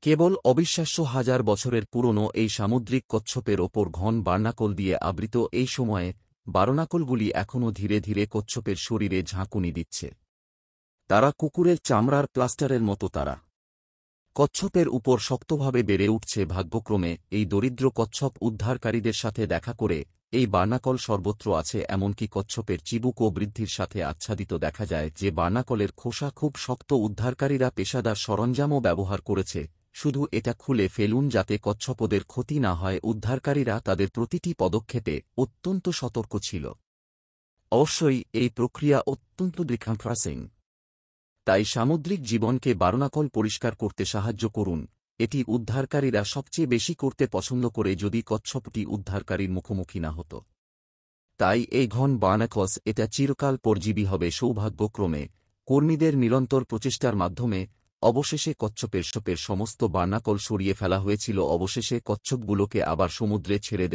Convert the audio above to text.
কেবল অবিশ্বাস্য হাজার বছরের পুরনো এই সামুদ্রিক কচ্ছপের ওপর ঘন বার্নাকল দিয়ে আবৃত এই সময়ে বার্নাকলগুলি এখনও ধীরে ধীরে কচ্ছপের শরীরে ঝাঁকুনি দিচ্ছে। তারা কুকুরের চামড়ার প্লাস্টারের মতো। তারা কচ্ছপের উপর শক্তভাবে বেড়ে উঠছে। ভাগ্যক্রমে এই দরিদ্র কচ্ছপ উদ্ধারকারীদের সাথে দেখা করে। এই বার্নাকল সর্বত্র আছে, এমনকি কচ্ছপের চিবুক ও বৃদ্ধির সাথে আচ্ছাদিত। দেখা যায় যে বার্নাকলের খোসা খুব শক্ত। উদ্ধারকারীরা পেশাদার সরঞ্জামও ব্যবহার করেছে। শুধু এটা খুলে ফেলুন যাতে কচ্ছপদের ক্ষতি না হয়। উদ্ধারকারীরা তাদের প্রতিটি পদক্ষেপে অত্যন্ত সতর্ক ছিল। অবশ্যই এই প্রক্রিয়া অত্যন্ত ডিকম্প্রেসিং। তাই সামুদ্রিক জীবনকে বার্নাকল পরিষ্কার করতে সাহায্য করুন। এটি উদ্ধারকারীরা সবচেয়ে বেশি করতে পছন্দ করে যদি কচ্ছপটি উদ্ধারকারীর মুখোমুখি না হতো। তাই এই ঘন বার্নাকলস এটা চিরকাল পরজীবী হবে। সৌভাগ্যক্রমে কর্মীদের নিরন্তর প্রচেষ্টার মাধ্যমে অবশেষে কচ্ছপের সমস্ত বার্নাকল সরিয়ে ফেলা হয়েছিল। অবশেষে কচ্ছপগুলোকে আবার সমুদ্রে ছেড়ে দেওয়া